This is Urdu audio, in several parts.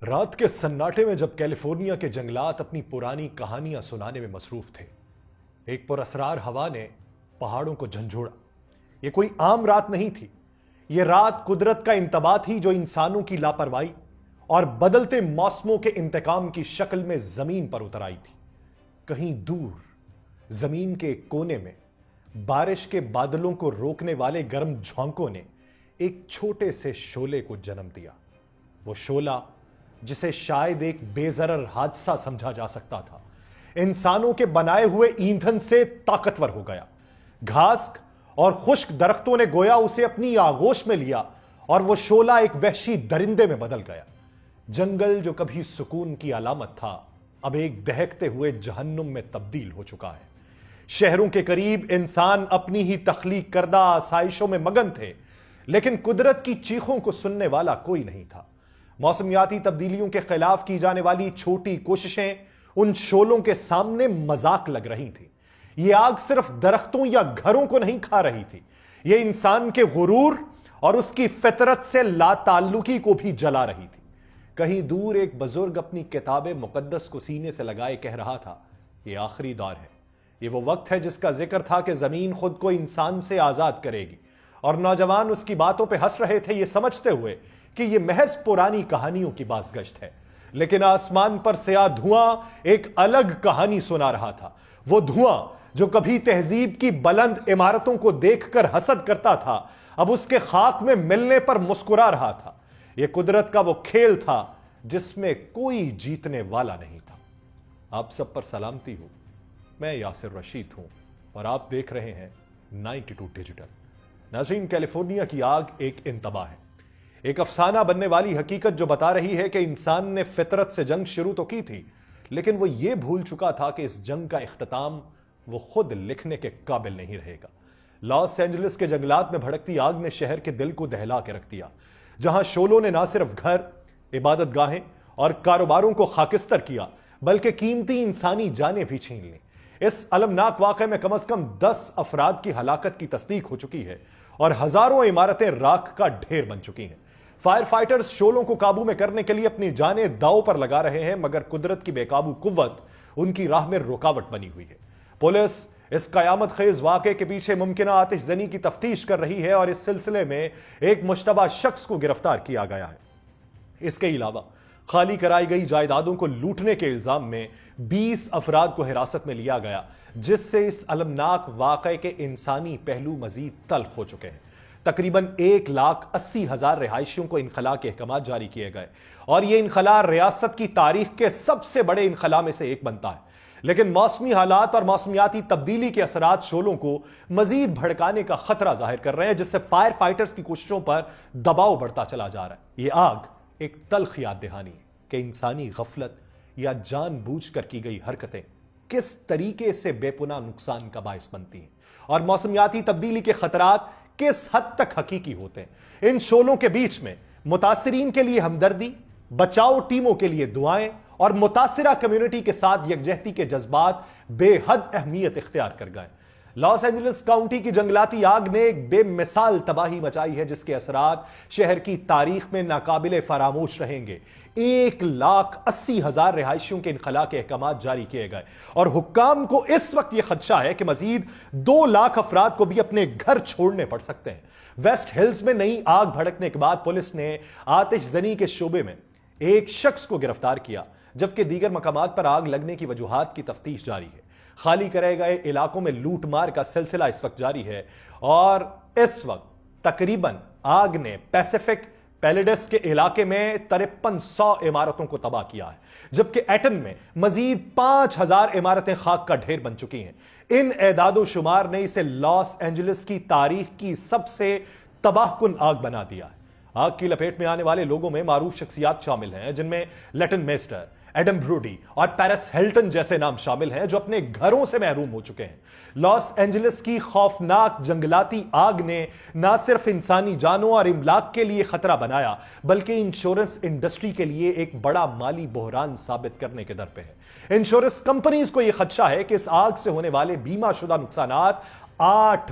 رات کے سناٹے میں جب کیلیفورنیا کے جنگلات اپنی پرانی کہانیاں سنانے میں مصروف تھے، ایک پراسرار ہوا نے پہاڑوں کو جھنجھوڑا۔ یہ کوئی عام رات نہیں تھی، یہ رات قدرت کا انتباہ تھی جو انسانوں کی لاپرواہی اور بدلتے موسموں کے انتقام کی شکل میں زمین پر اتر آئی تھی۔ کہیں دور زمین کے ایک کونے میں بارش کے بادلوں کو روکنے والے گرم جھونکوں نے ایک چھوٹے سے شعلے کو جنم دیا۔ وہ شعلہ جسے شاید ایک بے ضرر حادثہ سمجھا جا سکتا تھا، انسانوں کے بنائے ہوئے ایندھن سے طاقتور ہو گیا۔ گھاس اور خشک درختوں نے گویا اسے اپنی آغوش میں لیا اور وہ شعلہ ایک وحشی درندے میں بدل گیا۔ جنگل جو کبھی سکون کی علامت تھا، اب ایک دہکتے ہوئے جہنم میں تبدیل ہو چکا ہے۔ شہروں کے قریب انسان اپنی ہی تخلیق کردہ آسائشوں میں مگن تھے، لیکن قدرت کی چیخوں کو سننے والا کوئی نہیں تھا۔ موسمیاتی تبدیلیوں کے خلاف کی جانے والی چھوٹی کوششیں ان شعلوں کے سامنے مذاق لگ رہی تھی۔ یہ آگ صرف درختوں یا گھروں کو نہیں کھا رہی تھی، یہ انسان کے غرور اور اس کی فطرت سے لا تعلقی کو بھی جلا رہی تھی۔ کہیں دور ایک بزرگ اپنی کتاب مقدس کو سینے سے لگائے کہہ رہا تھا، یہ آخری دور ہے، یہ وہ وقت ہے جس کا ذکر تھا کہ زمین خود کو انسان سے آزاد کرے گی۔ اور نوجوان اس کی باتوں پہ ہنس رہے تھے، یہ سمجھتے ہوئے کہ یہ محض پرانی کہانیوں کی بازگشت ہے۔ لیکن آسمان پر سیاہ دھواں ایک الگ کہانی سنا رہا تھا۔ وہ دھواں جو کبھی تہذیب کی بلند عمارتوں کو دیکھ کر حسد کرتا تھا، اب اس کے خاک میں ملنے پر مسکرا رہا تھا۔ یہ قدرت کا وہ کھیل تھا جس میں کوئی جیتنے والا نہیں تھا۔ آپ سب پر سلامتی ہو، میں یاسر رشید ہوں اور آپ دیکھ رہے ہیں 92 ڈیجیٹل۔ ناظرین، کیلیفورنیا کی آگ ایک انتباہ ہے، ایک افسانہ بننے والی حقیقت جو بتا رہی ہے کہ انسان نے فطرت سے جنگ شروع تو کی تھی، لیکن وہ یہ بھول چکا تھا کہ اس جنگ کا اختتام وہ خود لکھنے کے قابل نہیں رہے گا۔ لاس اینجلس کے جنگلات میں بھڑکتی آگ نے شہر کے دل کو دہلا کے رکھ دیا، جہاں شعلوں نے نہ صرف گھر، عبادت گاہیں اور کاروباروں کو خاکستر کیا، بلکہ قیمتی انسانی جانیں بھی چھین لیں۔ اس المناک واقعے میں کم از کم 10 افراد کی ہلاکت کی تصدیق ہو چکی ہے اور ہزاروں عمارتیں راکھ کا ڈھیر بن چکی ہیں۔ فائر فائٹرز شعلوں کو قابو میں کرنے کے لیے اپنی جانیں داؤ پر لگا رہے ہیں، مگر قدرت کی بے قابو قوت ان کی راہ میں رکاوٹ بنی ہوئی ہے۔ پولیس اس قیامت خیز واقعے کے پیچھے ممکنہ آتش زنی کی تفتیش کر رہی ہے اور اس سلسلے میں ایک مشتبہ شخص کو گرفتار کیا گیا ہے۔ اس کے علاوہ خالی کرائی گئی جائیدادوں کو لوٹنے کے الزام میں 20 افراد کو حراست میں لیا گیا، جس سے اس المناک واقعے کے انسانی پہلو مزید تلخ ہو چکے ہیں۔ تقریباً 1,80,000 رہائشیوں کو انخلاء کے احکامات جاری کیے گئے اور یہ انخلاء ریاست کی تاریخ کے سب سے بڑے انخلاء میں سے ایک بنتا ہے۔ لیکن موسمی حالات اور موسمیاتی تبدیلی کے اثرات شعلوں کو مزید بھڑکانے کا خطرہ ظاہر کر رہے ہیں، جس سے فائر فائٹرز کی کوششوں پر دباؤ بڑھتا چلا جا رہا ہے۔ یہ آگ ایک تلخ یاد دہانی ہے کہ انسانی غفلت یا جان بوجھ کر کی گئی حرکتیں کس طریقے سے بے پناہ نقصان کا باعث بنتی ہیں اور موسمیاتی تبدیلی کے خطرات کس حد تک حقیقی ہوتے ہیں۔ ان شعلوں کے بیچ میں متاثرین کے لیے ہمدردی، بچاؤ ٹیموں کے لیے دعائیں اور متاثرہ کمیونٹی کے ساتھ یکجہتی کے جذبات بے حد اہمیت اختیار کر گئے۔ لاس اینجلس کاؤنٹی کی جنگلاتی آگ نے ایک بے مثال تباہی مچائی ہے، جس کے اثرات شہر کی تاریخ میں ناقابل فراموش رہیں گے۔ 1,80,000 رہائشیوں کے انخلاء کے احکامات جاری کیے گئے اور حکام کو اس وقت یہ خدشہ ہے کہ مزید 2 لاکھ افراد کو بھی اپنے گھر چھوڑنے پڑ سکتے ہیں۔ ویسٹ ہلز میں نئی آگ بھڑکنے کے بعد پولیس نے آتش زنی کے شعبے میں ایک شخص کو گرفتار کیا، جبکہ دیگر مقامات پر آگ لگنے کی وجوہات کی تفتیش جاری ہے۔ خالی کرے گئے علاقوں میں لوٹ مار کا سلسلہ اس وقت جاری ہے اور اس وقت تقریباً آگ نے پیسیفک پیلیڈس کے علاقے میں 5300 عمارتوں کو تباہ کیا ہے، جبکہ ایٹن میں مزید 5000 عمارتیں خاک کا ڈھیر بن چکی ہیں۔ ان اعداد و شمار نے اسے لاس اینجلس کی تاریخ کی سب سے تباہ کن آگ بنا دیا ہے۔ آگ کی لپیٹ میں آنے والے لوگوں میں معروف شخصیات شامل ہیں، جن میں لیٹن میسٹر، ایڈم بروڈی اور پیرس ہلٹن جیسے نام شامل ہیں، جو اپنے گھروں سے محروم ہو چکے ہیں۔ لاس اینجلس کی خوفناک جنگلاتی آگ نے نہ صرف انسانی جانوں اور املاک کے لیے خطرہ بنایا، بلکہ انشورنس انڈسٹری کے لیے ایک بڑا مالی بحران ثابت کرنے کے در پہ ہے۔ انشورنس کمپنیز کو یہ خدشہ ہے کہ اس آگ سے ہونے والے بیمہ شدہ نقصانات $8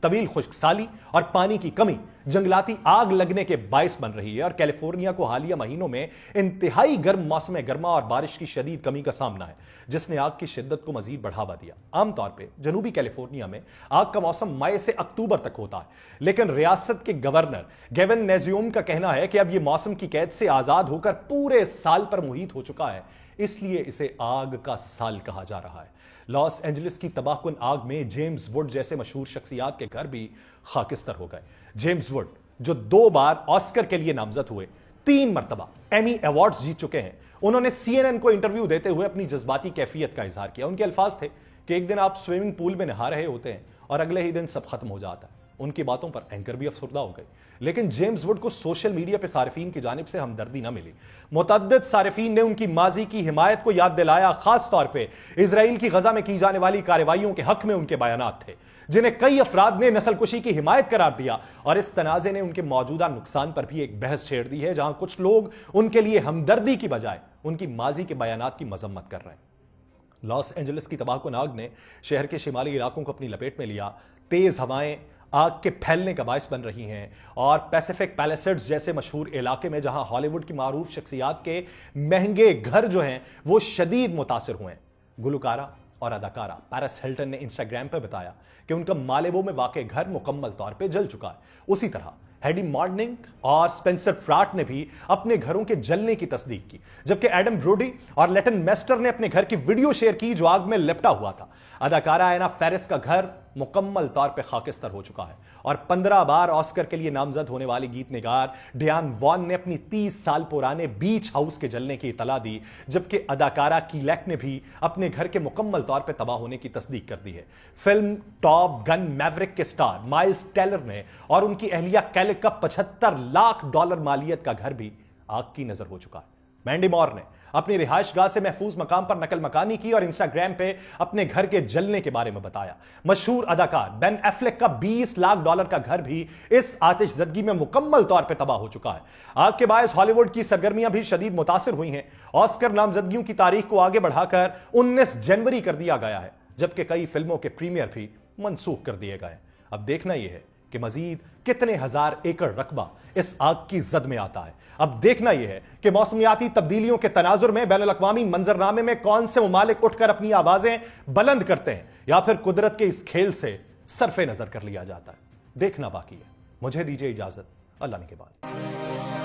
طویل خشک سالی اور پانی کی کمی جنگلاتی آگ لگنے کے باعث بن رہی ہے اور کیلیفورنیا کو حالیہ مہینوں میں انتہائی گرم موسم گرما اور بارش کی شدید کمی کا سامنا ہے، جس نے آگ کی شدت کو مزید بڑھاوا دیا۔ عام طور پہ جنوبی کیلیفورنیا میں آگ کا موسم مئی سے اکتوبر تک ہوتا ہے، لیکن ریاست کے گورنر گیون نیزیوم کا کہنا ہے کہ اب یہ موسم کی قید سے آزاد ہو کر پورے سال پر محیط ہو چکا ہے، اس لیے اسے آگ کا سال کہا جا رہا ہے۔ لاس اینجلس کی تباہ کن آگ میں جیمز وڈ جیسے مشہور شخصیات کے گھر بھی خاکستر ہو گئے۔ جیمز وڈ جو 2 بار آسکر کے لیے نامزد ہوئے، 3 مرتبہ ایمی ایوارڈز جیت چکے ہیں، انہوں نے CNN کو انٹرویو دیتے ہوئے اپنی جذباتی کیفیت کا اظہار کیا۔ ان کے الفاظ تھے کہ ایک دن آپ سوئمنگ پول میں نہا رہے ہوتے ہیں اور اگلے ہی دن سب ختم ہو جاتا ہے۔ ان کی باتوں پر اینکر بھی افسردہ ہو گئے، لیکن جیمز وڈ کو سوشل میڈیا پہ صارفین کی جانب سے ہمدردی نہ ملی۔ متعدد صارفین نے ان کی ماضی کی حمایت کو یاد دلایا، خاص طور پہ اسرائیل کی غزہ میں کی جانے والی کارروائیوں کے حق میں ان کے بیانات تھے، جنہیں کئی افراد نے نسل کشی کی حمایت قرار دیا، اور اس تنازع نے ان کے موجودہ نقصان پر بھی ایک بحث چھیڑ دی ہے، جہاں کچھ لوگ ان کے لیے ہمدردی کی بجائے ان کی ماضی کے بیانات کی مذمت کر رہے ہیں۔ لاس اینجلس کی تباہ کن آگ نے شہر کے شمالی علاقوں کو اپنی لپیٹ میں لیا۔ تیز ہوائیں آگ کے پھیلنے کا باعث بن رہی ہیں، اور پیسیفک پیلیسڈز جیسے مشہور علاقے میں جہاں ہالی ووڈ کی معروف شخصیات کے مہنگے گھر جو ہیں وہ شدید متاثر ہوئے ہیں۔ گلوکارہ اور اداکارہ پیرس ہلٹن نے انسٹاگرام پہ بتایا کہ ان کا مالیبو میں واقع گھر مکمل طور پہ جل چکا ہے۔ اسی طرح ہیڈی مارڈننگ اور سپنسر پراٹ نے بھی اپنے گھروں کے جلنے کی تصدیق کی، جبکہ ایڈم بروڈی اور لیٹن میسٹر نے اپنے گھر کی ویڈیو شیئر کی جو آگ میں لپٹا ہوا تھا۔ اداکارہ اینا فیرس کا گھر مکمل طور پہ خاکستر ہو چکا ہے، اور 15 بار آسکر کے لیے نامزد ہونے والی گیت نگار ڈیان وان نے اپنی 30 سال پرانے بیچ ہاؤس کے جلنے کی اطلاع دی، جبکہ اداکارہ کیلیک نے بھی اپنے گھر کے مکمل طور پہ تباہ ہونے کی تصدیق کر دی ہے۔ فلم ٹاپ گن میوریک کے سٹار مائلز ٹیلر نے اور ان کی اہلیہ کیلک کا $75 لاکھ مالیت کا گھر بھی آگ کی نظر ہو چکا ہے۔ مینڈی مور نے اپنی رہائش گاہ سے محفوظ مقام پر نقل مکانی کی اور انسٹاگرام پہ اپنے گھر کے جلنے کے بارے میں بتایا۔ مشہور اداکار بین ایفلیک کا $20 لاکھ کا گھر بھی اس آتش زدگی میں مکمل طور پہ تباہ ہو چکا ہے۔ آگ کے باعث ہالی ووڈ کی سرگرمیاں بھی شدید متاثر ہوئی ہیں۔ آسکر نامزدگیوں کی تاریخ کو آگے بڑھا کر 19 جنوری کر دیا گیا ہے، جبکہ کئی فلموں کے پریمیئر بھی منسوخ کر دیے گئے۔ اب دیکھنا یہ ہے کہ مزید کتنے ہزار ایکڑ رقبہ اس آگ کی زد میں آتا ہے۔ اب دیکھنا یہ ہے کہ موسمیاتی تبدیلیوں کے تناظر میں بین الاقوامی منظرنامے میں کون سے ممالک اٹھ کر اپنی آوازیں بلند کرتے ہیں، یا پھر قدرت کے اس کھیل سے صرف نظر کر لیا جاتا ہے۔ دیکھنا باقی ہے۔ مجھے دیجیے اجازت، اللہ نے کے بعد۔